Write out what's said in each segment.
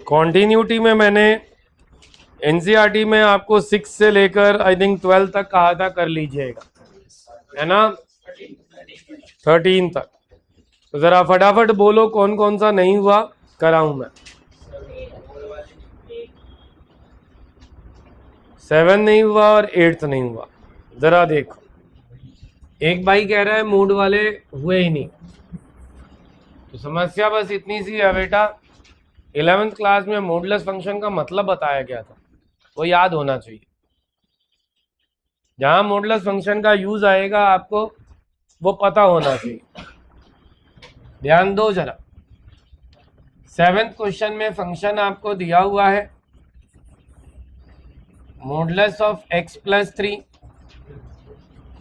Continuity में मैंने NCERT में आपको 6 से लेकर आई थिंक 12 तक कहा था कर लीजिएगा, है ना, 13 तक। तो जरा फटाफट बोलो कौन कौन सा नहीं हुआ, कराऊं मैं। 7 नहीं हुआ और 8 नहीं हुआ। जरा देखो, एक भाई कह रहा है मूड वाले हुए ही नहीं। तो समस्या बस इतनी सी है बेटा, 11th क्लास में मॉडुलस फंक्शन का मतलब बताया गया था, वो याद होना चाहिए। जहां मॉडुलस फंक्शन का यूज आएगा आपको वो पता होना चाहिए। ध्यान दो जरा, 7th क्वेश्चन में फंक्शन आपको दिया हुआ है मॉडुलस ऑफ x प्लस 3।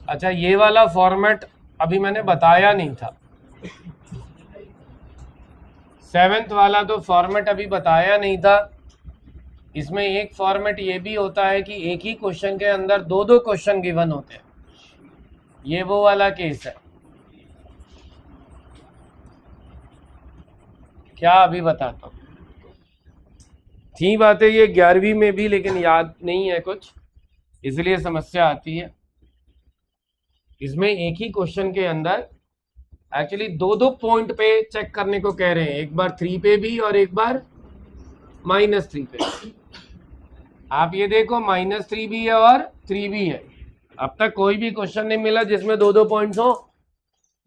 अच्छा, ये वाला फॉर्मेट अभी मैंने बताया नहीं था, 7th वाला तो फॉर्मेट अभी बताया नहीं था। इसमें एक फॉर्मेट ये भी होता है कि एक ही क्वेश्चन के अंदर दो दो क्वेश्चन गिवन होते हैं, ये वो वाला केस है। क्या अभी बताता हूँ, थी बातें ये 11वीं में भी, लेकिन याद नहीं है कुछ, इसलिए समस्या आती है। इसमें एक ही क्वेश्चन के अंदर एक्चुअली दो दो पॉइंट पे चेक करने को कह रहे हैं, एक बार 3 पे भी और एक बार -3 पे। आप ये देखो -3 भी है और 3 भी है। अब तक कोई भी क्वेश्चन नहीं मिला जिसमें दो दो पॉइंट्स हो,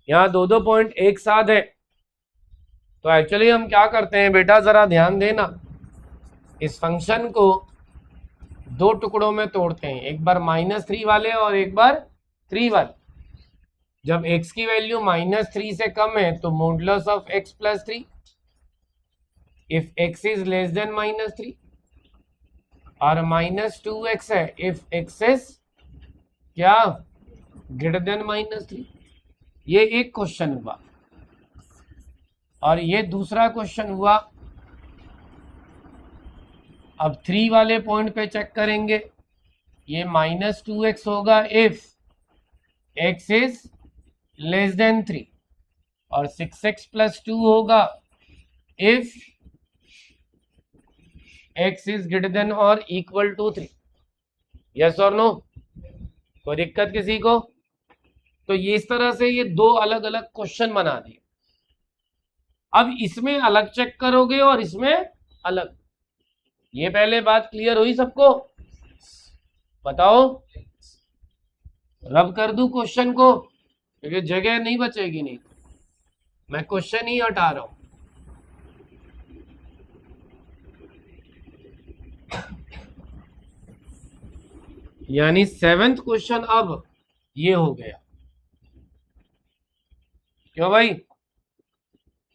यहाँ दो दो पॉइंट एक साथ है। तो एक्चुअली हम क्या करते हैं बेटा, जरा ध्यान देना, इस फंक्शन को दो टुकड़ों में तोड़ते हैं, एक बार -3 वाले और एक बार 3 वाले। जब x की वैल्यू -3 से कम है तो modulus of x plus 3, if x is less then -3, और -2x है इफ x इज क्या ग्रेटर देन -3। ये एक क्वेश्चन हुआ, और ये दूसरा क्वेश्चन हुआ। अब 3 वाले पॉइंट पे चेक करेंगे, ये -2x होगा if x is less then 3, और 6x प्लस 2 होगा if x is greater then और इक्वल टू 3। यस और नो? कोई दिक्कत किसी को? तो ये इस तरह से ये दो अलग अलग क्वेश्चन बना दिए। अब इसमें अलग चेक करोगे और इसमें अलग। ये पहले बात क्लियर हुई सबको? बताओ, रब कर दूं क्वेश्चन को, क्योंकि जगह नहीं बचेगी, नहीं मैं क्वेश्चन ही हटा रहा हूं। यानी 7th क्वेश्चन अब ये हो गया। क्यों भाई?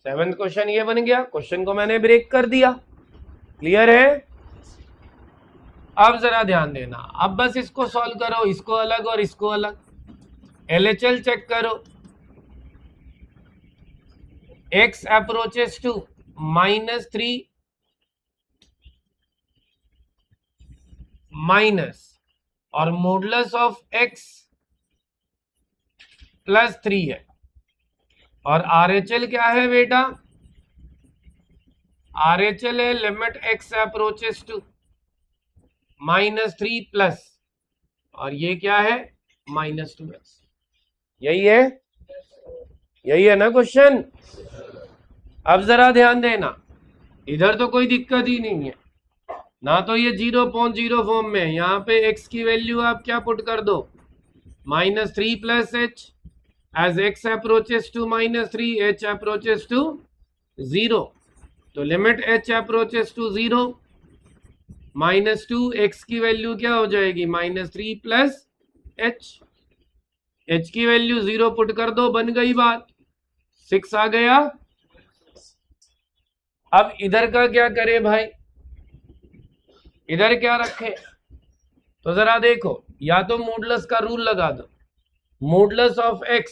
7th क्वेश्चन ये बन गया, क्वेश्चन को मैंने ब्रेक कर दिया। क्लियर है? अब जरा ध्यान देना, अब बस इसको सॉल्व करो, इसको अलग और इसको अलग। LHL चेक करो, x अप्रोचेस टू -3 माइनस और मॉडुलस ऑफ x प्लस 3 है, और RHL क्या है बेटा? RHL है limit x approaches to -3 plus, और ये क्या है? -2x। यही है? यही है ना क्वेश्चन? अब जरा ध्यान देना, इधर तो कोई दिक्कत ही नहीं है ना, तो ये 0.0 फॉर्म में है। यहाँ पे x की वैल्यू आप क्या पुट कर दो? -3 plus h, as x approaches to -3 h approaches to 0, तो limit h approaches to 0 -2, x की वैल्यू क्या हो जाएगी? -3 प्लस h की वैल्यू 0 पुट कर दो, बन गई बात, 6 आ गया। अब इधर का क्या करे भाई? इधर क्या रखे? तो जरा देखो, या तो मॉडुलस का रूल लगा दो। मॉडुलस ऑफ x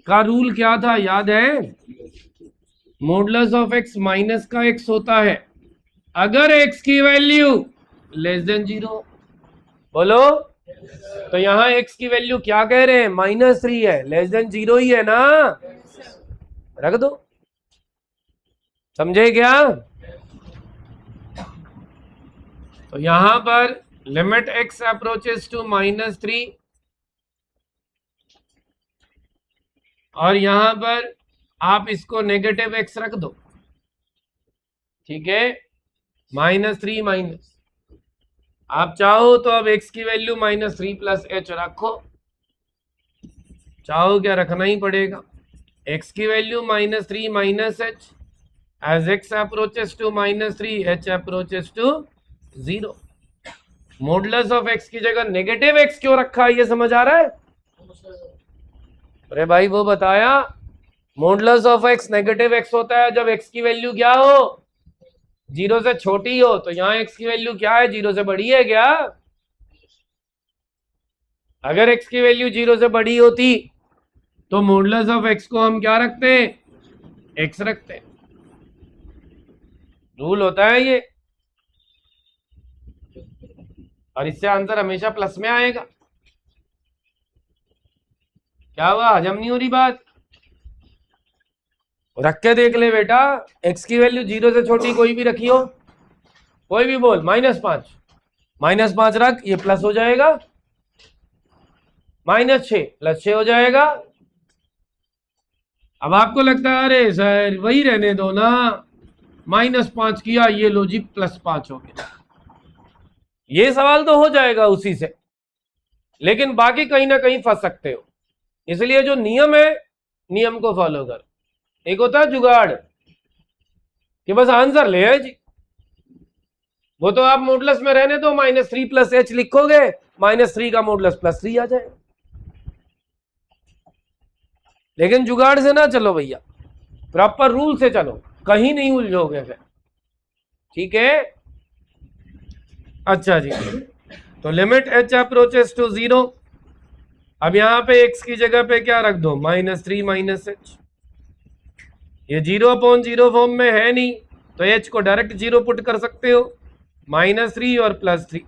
का रूल क्या था, याद है? मॉडुलस ऑफ x माइनस का x होता है अगर x की वैल्यू लेस देन 0। बोलो, तो यहां x की वैल्यू क्या कह रहे हैं? -3 है, लेस देन 0 ही है ना, रख दो। समझे क्या? तो यहां पर लिमिट x अप्रोचेस टू -3 और यहां पर आप इसको नेगेटिव x रख दो, ठीक है, -3 माइनस, आप चाहो तो अब x की वैल्यू -3 + h रखो, चाहो क्या रखना ही पड़ेगा, x की value -3 minus h as x approaches to -3 h approaches to 0। Modulus of x की जगह नेगेटिव x क्यों रखा है, ये समझ आ रहा है? अरे भाई वो बताया, modulus of x negative x होता है जब x की वैल्यू क्या हो, 0 से छोटी हो। तो यहां x की वैल्यू क्या है, 0 से बड़ी है क्या? अगर x की वैल्यू 0 से बड़ी होती तो मॉडुलस ऑफ x को हम क्या रखते हैं, x रखते हैं। रूल होता है ये, और इससे आंसर हमेशा प्लस में आएगा। क्या हुआ, हजम नहीं हो रही बात? रख के देख ले बेटा, x की वैल्यू 0 से छोटी कोई भी रखी हो, कोई भी बोल, -5, -5 रख, ये प्लस हो जाएगा, -6 + 6 हो जाएगा। अब आपको लगता है अरे सर वही रहने दो ना, -5 किया, ये लो जी +5 हो गया, ये सवाल तो हो जाएगा उसी से, लेकिन बाकी कहीं ना कहीं फंस सकते हो। इसलिए जो नियम है, नियम को फॉलो करो। एक होता है जुगाड़ कि बस आंसर ले आए जी, वो तो आप मॉडुलस में रहने दो, -3 + h लिखोगे, -3 का मॉडुलस +3 आ जाएगा। लेकिन जुगाड़ से ना चलो भैया, प्रॉपर रूल से चलो, कहीं नहीं उलझोगे फिर, ठीक है? अच्छा जी, तो लिमिट h अप्रोचेस टू 0, अब यहां पे x की जगह पे क्या रख दो, -3 - h। ये 0/0 फॉर्म में है नहीं, तो h को डायरेक्ट 0 पुट कर सकते हो, -3 और +3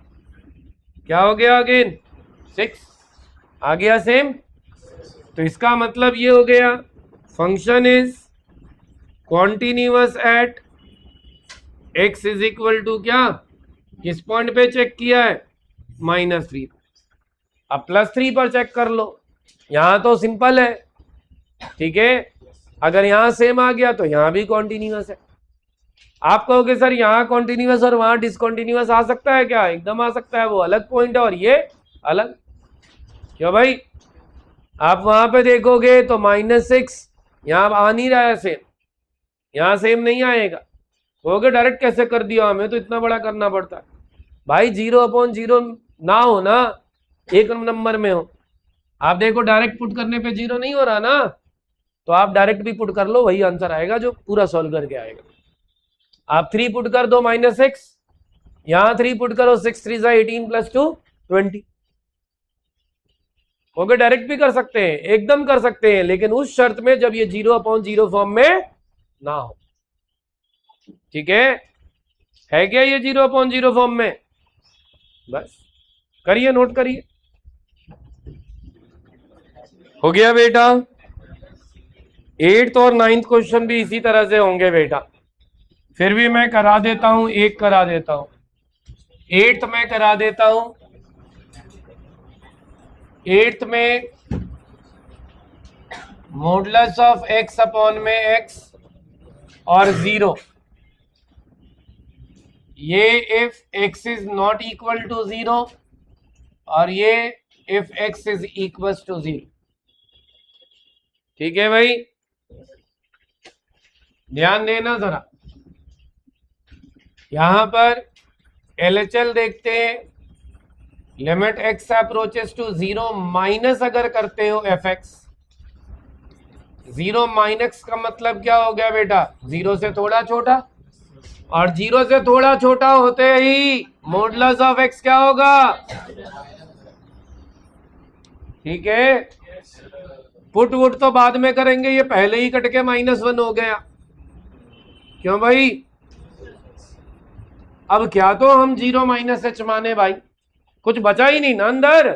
क्या हो गया, अगेन 6 आ गया सेम। तो इसका मतलब ये हो गया, function is continuous at x = क्या, किस पॉइंट पे चेक किया है, -3। अब +3 पर चेक कर लो, यहां तो सिंपल है, ठीक है, अगर यहां सेम आ गया तो यहां भी कॉन्टिन्यूअस है। आप कहोगे सर यहां कॉन्टिन्यूअस और वहां डिसकॉन्टिन्यूअस आ सकता है क्या? एकदम आ सकता है, वो अलग पॉइंट है और ये अलग। क्यों भाई, आप वहां पे देखोगे तो -6 यहां आ नहीं रहा है सेम, यहां सेम नहीं आएगा, कहोगे डायरेक्ट कैसे कर दिया, हमें तो इतना बड़ा करना पड़ता है। भाई 0/0 ना हो ना, एक नंबर में हो, आप देखो डायरेक्ट पुट करने पे 0 नहीं हो रहा ना, तो आप डायरेक्ट भी पुट कर लो, वही आंसर आएगा जो पूरा सॉल्व करके आएगा। आप 3 पुट कर दो, -6, यहां 3 पुट करो, 6 3 18 + 2 20। ओके, डायरेक्ट भी कर सकते हैं, एकदम कर सकते हैं, लेकिन उस शर्त में जब ये 0/0 फॉर्म में ना हो, ठीक है क्या ये 0/0 फॉर्म में? बस करिए, नोट करिए। हो गया बेटा, 8th और 9th क्वेश्चन भी इसी तरह से होंगे बेटा, फिर भी मैं करा देता हूं, एक करा देता हूं, 8th में करा देता हूं। 8th में मॉडुलस ऑफ x/x और 0, ये if x is not equal to 0 और ये if x is equal to 0, ठीक है भाई, ध्यान देना जरा। यहां पर LHL देखते हैं, limit x approaches to 0 minus अगर करते हो fx, 0 माइनस का मतलब क्या हो गया बेटा, 0 से थोड़ा छोटा, और 0 से थोड़ा छोटा होते ही मॉडुलस ऑफ x क्या होगा, ठीक है। पुट वुट तो बाद में करेंगे, ये पहले ही कट के -1 हो गया, क्यों भाई? अब क्या तो हम 0 - h माने भाई, कुछ बचा ही नहीं ना अंदर।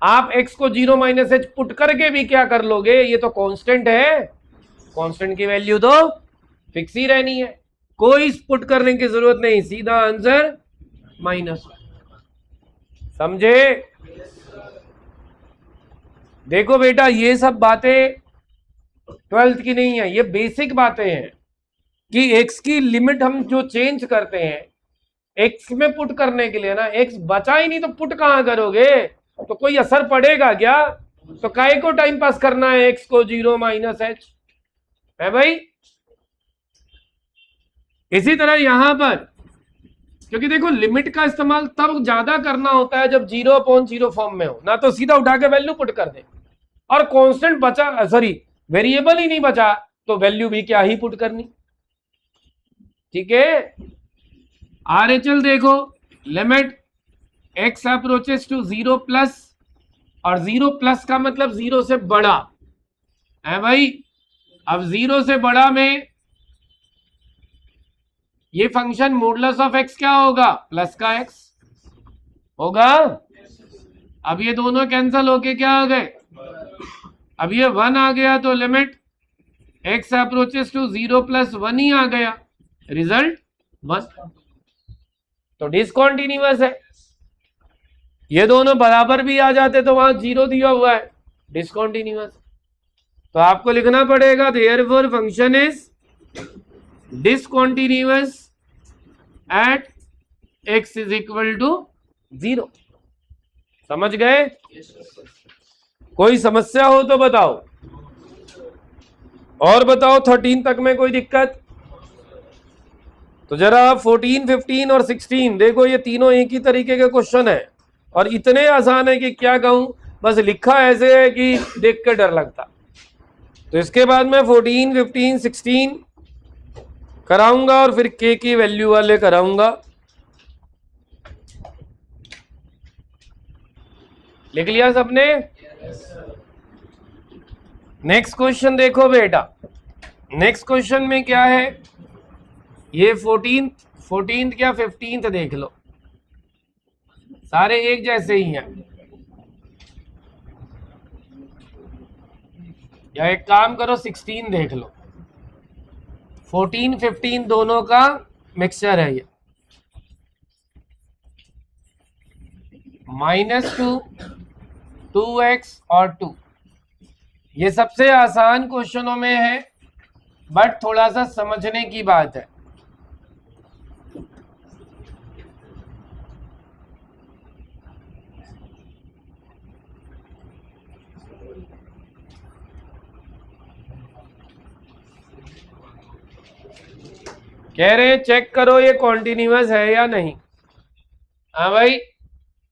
आप x को 0 - h पुट करके भी क्या कर लोगे, ये तो कांस्टेंट है, कांस्टेंट की वैल्यू तो फिक्स ही रहनी है, कोई पुट करने की जरूरत नहीं, सीधा आंसर -1। समझे? देखो बेटा, ये सब बातें 12th की नहीं है, ये बेसिक बातें हैं कि x की लिमिट हम जो चेंज करते हैं x में पुट करने के लिए ना, x बचा ही नहीं तो पुट कहां करोगे, तो कोई असर पड़ेगा क्या? तो काहे को टाइम पास करना है x को 0 -h, है भाई? इसी तरह यहां पर, क्योंकि देखो लिमिट का इस्तेमाल तब ज्यादा करना होता है जब 0/0 फॉर्म में हो ना, तो सीधा उठा के वैल्यू पुट कर दे, और कांस्टेंट बचा, सॉरी वेरिएबल ही नहीं बचा तो वैल्यू भी क्या ही पुट करनी। ठीक है, RHL देखो, लिमिट x अप्रोचेस टू 0+, और 0+ का मतलब 0 से बड़ा है भाई। अब 0 से बड़ा में ये फंक्शन मॉडुलस ऑफ x क्या होगा? प्लस का x होगा। अब ये दोनों कैंसिल होके क्या आ गए? अब ये 1 आ गया, तो लिमिट x अप्रोचेस टू 0+1 ही आ गया, रिजल्ट 1। तो डिसकंटीन्यूअस है। ये दोनों बराबर भी आ जाते तो वहां 0 दिया हुआ है, डिसकंटीन्यूअस। तो आपको लिखना पड़ेगा therefore function is discontinuous at x is equal to 0। समझ गए? कोई समस्या हो तो बताओ, और बताओ 13 तक में कोई दिक्कत? तो जरा 14, 15 और 16 देखो, ये तीनों एक ही तरीके के क्वेश्चन है और इतने आसान है कि क्या कहूं, बस लिखा ऐसे है कि देख के डर लगता। तो इसके बाद मैं 14, 15, 16 कराऊंगा और फिर k की वैल्यू वाले कराऊंगा। लिख लिया सबने? नेक्स्ट क्वेश्चन देखो बेटा, नेक्स्ट क्वेश्चन में क्या है, ये 14th क्या 15th देख लो, सारे एक जैसे ही हैं। या एक काम करो 16 देख लो, 14, 15 दोनों का मिक्सचर है ये। -2, 2x और 2, ये सबसे आसान क्वेश्चनों में है, बट थोड़ा सा समझने की बात है। कह रहे चेक करो ये कॉन्टिन्यूअस है या नहीं। हाँ भाई,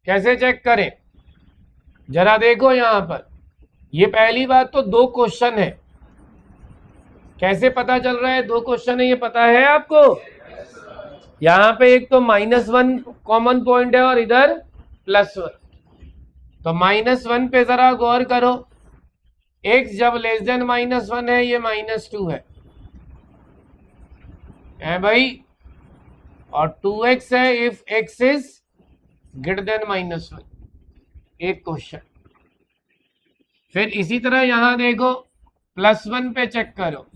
कैसे चेक करें? जरा देखो यहां पर, ये पहली बात तो 2 क्वेश्चन है। कैसे पता चल रहा है 2 क्वेश्चन है, ये पता है आपको? यहां पे एक तो -1 कॉमन पॉइंट है और इधर +1। तो -1 पे जरा गौर करो, x जब लेस देन -1 है ये -2 है भाई, और 2x है if x is greater than -1। एक क्वेश्चन। फिर इसी तरह यहां देखो, +1 पे चेक करो,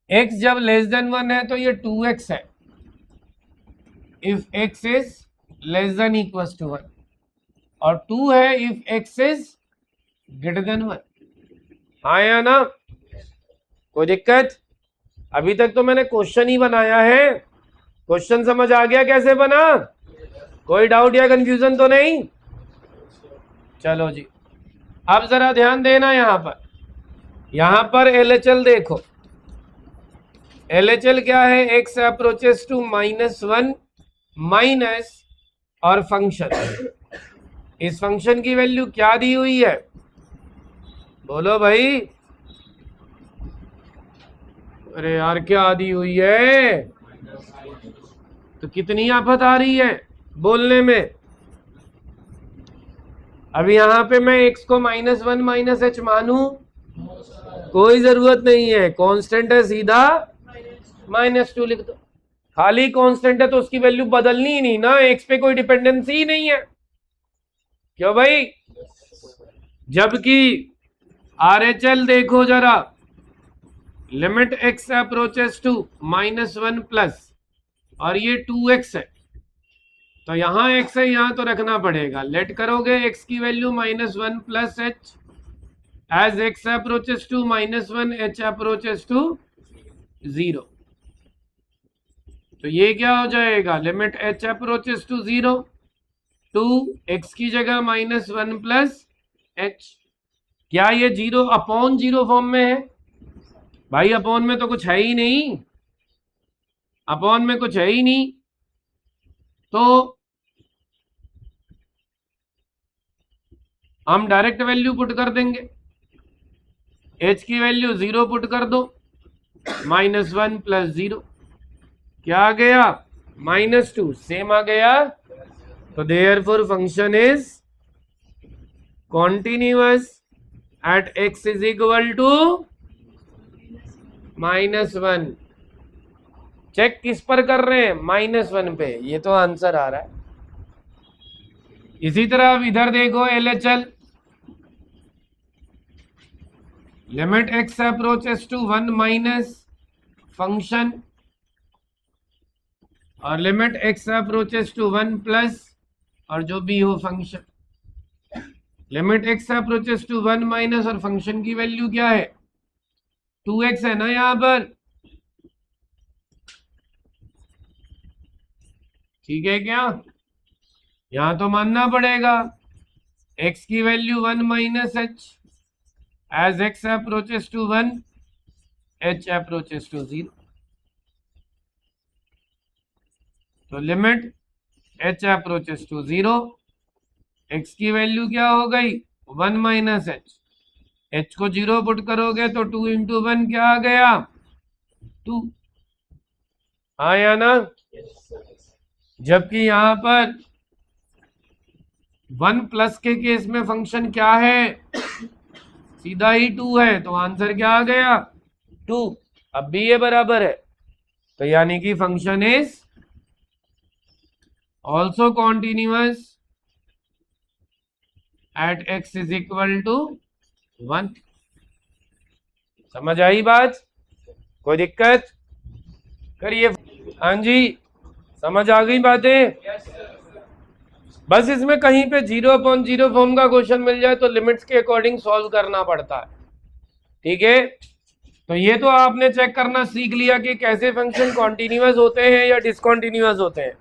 x जब लेस देन 1 है तो ये 2x है if x is less than equals to 1, और 2 है if x is greater than 1। हाँ या ना? कोई दिक्कत? अभी तक तो मैंने क्वेश्चन ही बनाया है। क्वेश्चन समझ आ गया कैसे बना? कोई डाउट या कंफ्यूजन तो नहीं? चलो जी, अब जरा ध्यान देना यहां पर LHL देखो। LHL क्या है? x अप्रोचेस टू -1 माइनस और फंक्शन। इस फंक्शन की वैल्यू क्या दी हुई है? बोलो भाई। अरे यार क्या दी हुई है? तो कितनी आफत आ रही है बोलने में। अब यहां पे मैं x को -1 -h मानू? कोई जरूरत नहीं है, कांस्टेंट है, सीधा -2 लिख दो। खाली कांस्टेंट है तो उसकी वैल्यू बदलनी ही नहीं ना, x पे कोई डिपेंडेंसी ही नहीं है। क्यों भाई? जबकि RHL देखो जरा, limit x approaches to -1 plus, और ये 2x है, तो यहाँ x है, यहाँ तो रखना पड़ेगा। लेट करोगे x की value -1 plus h as x approaches to -1 h approaches to 0। तो ये क्या हो जाएगा, limit h approaches to 0 two x की जगह -1 प्लस h। क्या ये 0 अपॉन 0 फॉर्म में है? भाई अपॉन में तो कुछ है ही नहीं, अपॉन में कुछ है ही नहीं। तो हम डायरेक्ट वैल्यू पुट कर देंगे, h की वैल्यू 0 पुट कर दो, -1 प्लस 0 क्या आ गया, -2 सेम आ गया। तो therefore function is continuous at x is equal to -1। Check किस पर कर रहे हैं, -1 पे, ये तो आंसर आ रहा है। इसी तरह अब इधर देखो LHL, limit x approaches to 1 minus function और limit x approaches to 1 plus और जो भी हो function. Limit x approaches to 1 minus और फंक्शन की वैल्यू क्या है, 2x है ना यहां पर, ठीक है क्या? यहां तो मानना पड़ेगा x की value 1 minus h as x approaches to 1 h approaches to 0। तो limit h approaches to 0, x की वैल्यू क्या हो गई 1 माइनस h, h को 0 पुट करोगे तो 2 इंटू 1 क्या आ गया 2, आया ना? जबकि यहां पर 1 प्लस के केस में फंक्शन क्या है, सीधा ही 2 है, तो आंसर क्या आ गया 2। अब भी ये बराबर है, तो यानी कि function is also continuous at x is equal to 1। समझ आई बात? कोई दिक्कत? करिए। हाँ जी, समझ आ गई बातें? बस इसमें कहीं पे 0/0 फॉर्म का क्वेश्चन मिल जाए तो लिमिट्स के अकॉर्डिंग सॉल्व करना पड़ता है, ठीक है? तो ये तो आपने चेक करना सीख लिया कि कैसे फंक्शन कॉन्टिन्यूअस होते हैं या डिसकॉन्टिन्यूअस होते हैं।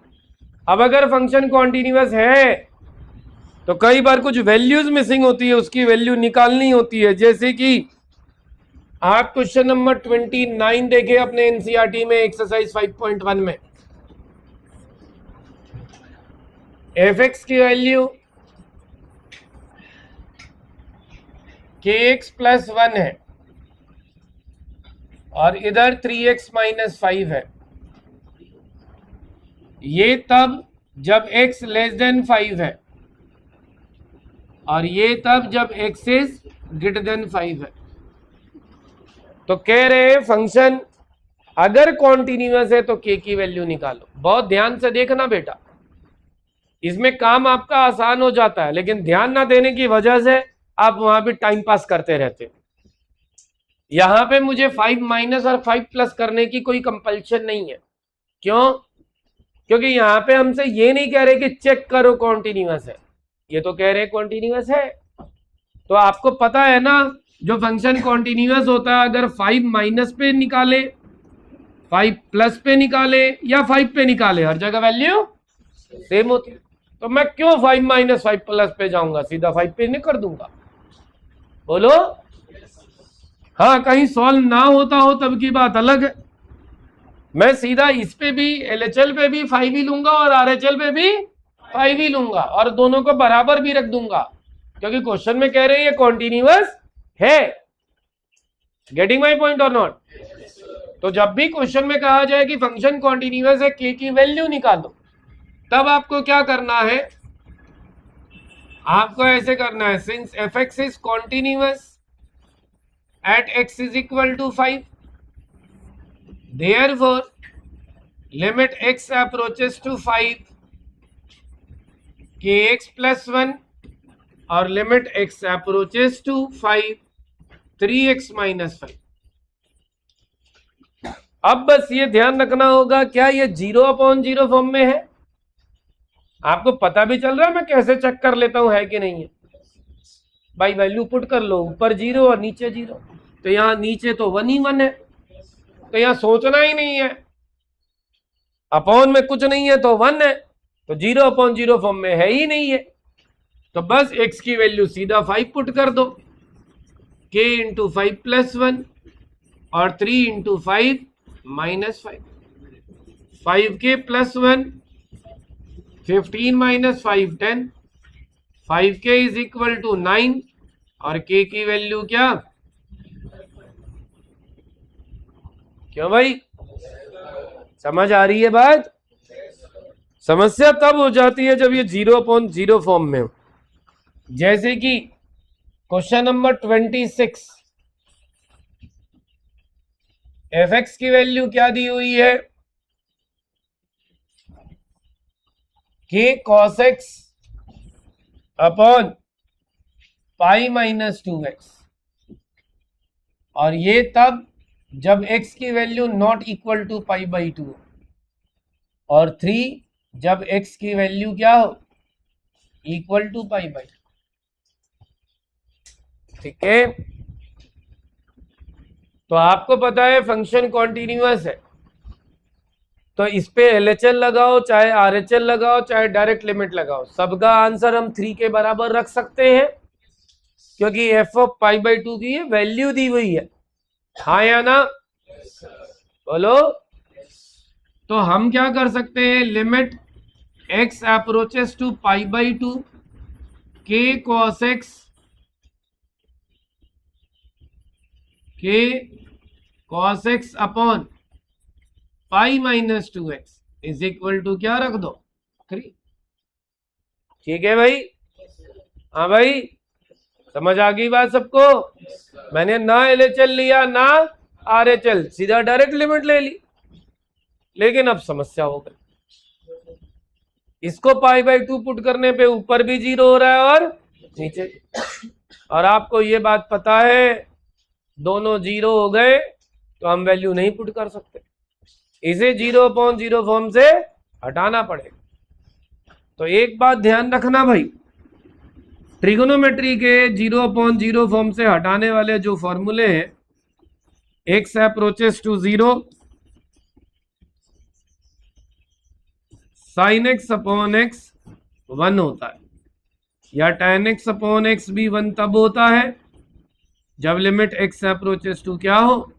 अब अगर फंक्शन कॉन्टिन्यूअस है तो कई बार कुछ वैल्यूज मिसिंग होती है, उसकी वैल्यू निकालनी होती है। जैसे कि आप क्वेश्चन नंबर 29 देखे अपने एनसीईआरटी में एक्सरसाइज 5.1 में, fx की वैल्यू kx प्लस 1 है और इधर 3x माइनस 5 है। ये तब जब x लेस देन 5 है और ये तब जब x इज ग्रेटर देन 5 है। तो कह रहे हैं फंक्शन अगर कॉन्टिन्यूअस है तो k की वैल्यू निकालो। बहुत ध्यान से देखना बेटा, इसमें काम आपका आसान हो जाता है, लेकिन ध्यान ना देने की वजह से आप वहां भी टाइम पास करते रहते। यहां पे मुझे 5 माइनस और 5 प्लस करने की कोई कंपल्शन नहीं है। क्यों? क्योंकि यहां पे हमसे ये नहीं कह रहे कि चेक करो कॉन्टिन्यूअस है, ये तो कह रहे कॉन्टिन्यूअस है। तो आपको पता है ना, जो फंक्शन कॉन्टिन्यूअस होता है अगर 5 माइनस पे निकाले, 5 प्लस पे निकाले या 5 पे निकाले, हर जगह वैल्यू सेम होती है। तो मैं क्यों 5 माइनस 5 प्लस पे जाऊंगा, सीधा 5 पे नहीं कर दूंगा? बोलो। हाँ, कहीं सॉल्व ना होता हो तब की बात अलग है। मैं सीधा इस पे भी LHL पे भी 5 ही लूंगा और RHL पे भी 5 ही लूंगा और दोनों को बराबर भी रख दूंगा, क्योंकि क्वेश्चन में कह रहे हैं ये कॉन्टिन्यूअस है। गेटिंग माई पॉइंट और नॉट? तो जब भी क्वेश्चन में कहा जाए कि फंक्शन कॉन्टिन्यूअस है, k की वैल्यू निकालो, तब आपको क्या करना है, आपको ऐसे करना है, since fx is continuous at x is equal to 5, therefore limit x approaches to 5 kx plus 1 और limit x approaches to 5 3x minus 5। अब बस ये ध्यान रखना होगा, क्या ये 0/0 फॉर्म में है? आपको पता भी चल रहा है मैं कैसे चेक कर लेता हूं है कि नहीं है? भाई वैल्यू पुट कर लो, ऊपर 0 और नीचे 0, तो यहाँ नीचे तो 1 ही 1 है, तो यहाँ सोचना ही नहीं है, अपॉन में कुछ नहीं है तो 1 है, तो 0/0 फॉर्म में है ही नहीं है, तो बस x की वैल्यू सीधा 5 पुट कर दो, k × 5 + 1 और 3 × 5 -5, 5k + 1 15 - 5 10, 5k = 9 और k की वैल्यू क्या? क्यों भाई, समझ आ रही है बात? समस्या तब हो जाती है जब ये 0/0 फॉर्म में हो। जैसे कि क्वेश्चन नंबर 26, fx की वैल्यू क्या दी हुई है? k cos x upon pi -2x, और ये तब जब x की वैल्यू नॉट इक्वल टू π/2 और 3 जब x की वैल्यू क्या हो? Equal to π/2। ठीक है, तो आपको पता है फंक्शन कॉन्टिन्यूअस है, तो इस पे LHL लगाओ चाहे RHL लगाओ चाहे डायरेक्ट लिमिट लगाओ, सबका आंसर हम 3 के बराबर रख सकते हैं, क्योंकि f ऑफ π/2 की ये वैल्यू दी हुई है, हाँ या ना? बोलो। तो हम क्या कर सकते हैं, limit x approaches to π/2 k cos x upon pi -2x is equal to क्या रख दो? 3। ठीक है भाई? हाँ भाई, समझ आ गई बात सबको? मैंने ना LHL लिया ना RHL, सीधा डायरेक्ट लिमिट ले ली, लेकिन अब समस्या हो गई, इसको π/2 पुट करने पे ऊपर भी 0 हो रहा है और नीचे, और आपको ये बात पता है दोनों 0 हो गए तो हम वैल्यू नहीं पुट कर सकते, इसे 0/0 फॉर्म से हटाना पड़ेगा। तो एक बात ध्यान रखना भाई, ट्रिगोनोमेट्री के 0/0 फॉर्म से हटाने वाले जो फॉर्मूले हैं, x approaches to 0 sin x/x 1 होता है, या tan x/x भी 1 तब होता है जब लिमिट x अप्रोचेस टू क्या हो।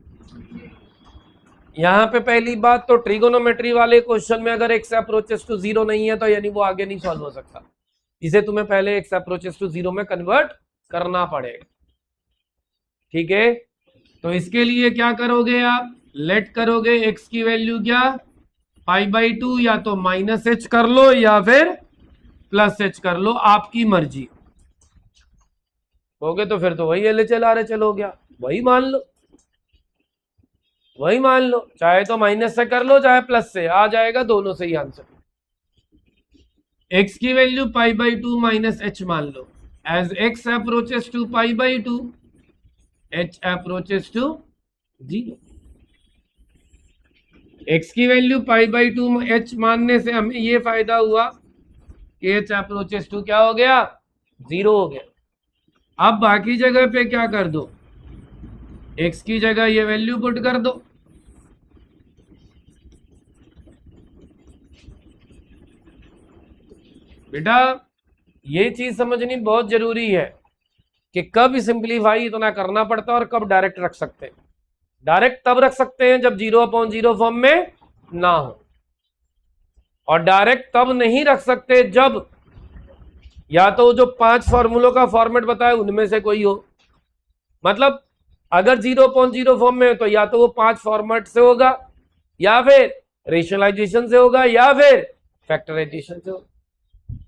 यहां पे पहली बात तो ट्रिगोनोमेट्री वाले क्वेश्चन में अगर x अप्रोचेस टू 0 नहीं है तो यानी वो आगे नहीं सॉल्व हो सकता, इसे तुम्हें पहले x अप्रोचेस टू 0 में कन्वर्ट करना पड़ेगा। ठीक है, तो इसके लिए क्या करोगे आप, लेट करोगे x की वैल्यू क्या, π/2, या तो -h कर लो या फिर +h कर लो, आपकी मर्जी। हो गए तो फिर तो वही LHL RHL हो गया, वही मान लो, वही मान लो, चाहे तो माइनस से कर लो चाहे प्लस से, आ जाएगा दोनों से ही आंसर। x की वैल्यू π/2 -h मान लो, as x approaches to π/2 h approaches to 0। x की वैल्यू π/2 h मानने से हमें ये फायदा हुआ कि h अप्रोचेस टू क्या हो गया, 0 हो गया। अब बाकी जगह पे क्या कर दो, x की जगह ये वैल्यू पुट कर दो, बेटा ये चीज समझनी बहुत जरूरी है कि कब सिंप्लीफाई इतना करना पड़ता है और कब डायरेक्ट रख सकते हैं। डायरेक्ट तब रख सकते हैं जब 0/0 फॉर्म में ना हो, और डायरेक्ट तब नहीं रख सकते जब या तो जो 5 फॉर्मूलों का फॉर्मेट बताया उनमें से कोई हो, मतलब अगर 0/0 फॉर्म में है तो या तो वो 5 फॉर्मेट से होगा, या फिर रेशनलाइजेशन से होगा, या फिर फैक्टराइजेशन से होगा।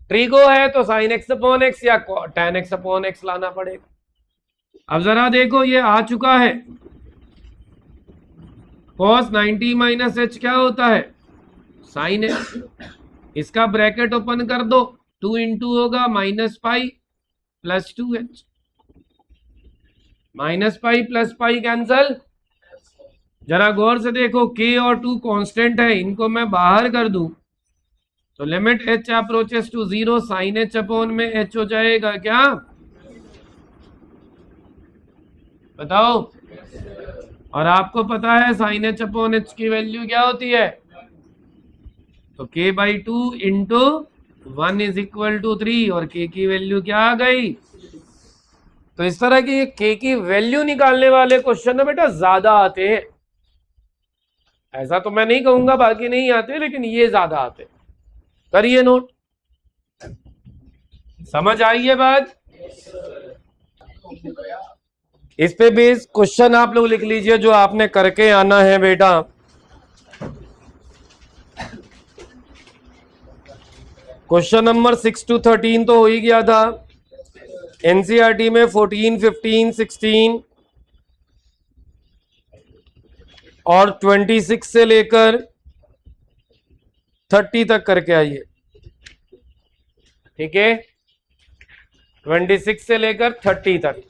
ट्रिगो है तो sin x/x या tan x/x लाना पड़ेगा। अब जरा देखो ये आ चुका है, cos 90 - h क्या होता है, sin x, इसका ब्रैकेट ओपन कर दो, 2 इंटू होगा -π + 2h, -π + π कैंसल। जरा गौर से देखो k और 2 कांस्टेंट है, इनको मैं बाहर कर दूं तो limit h approaches to 0 sine h upon में h हो जाएगा क्या? बताओ। और आपको पता है साइन h अपॉन h की वैल्यू क्या होती है? तो k/2 into 1 is equal to 3 और k की वैल्यू क्या आ गई? तो इस तरह की k की वैल्यू निकालने वाले क्वेश्चन ना बेटा ज्यादा आते हैं। ऐसा तो मैं नहीं कहूंगा बाकी नहीं आते, लेकिन ये ज्यादा आते। करिए नोट। समझ आई ये बात? इस पे बेस क्वेश्चन आप लोग लिख लीजिए जो आपने करके आना है बेटा। क्वेश्चन नंबर 6 to 13 तो हो ही गया था। एनसीईआरटी में 14, 15, 16 और 26 से लेकर 30 तक करके आइए। ठीक है, 26 से लेकर 30 तक।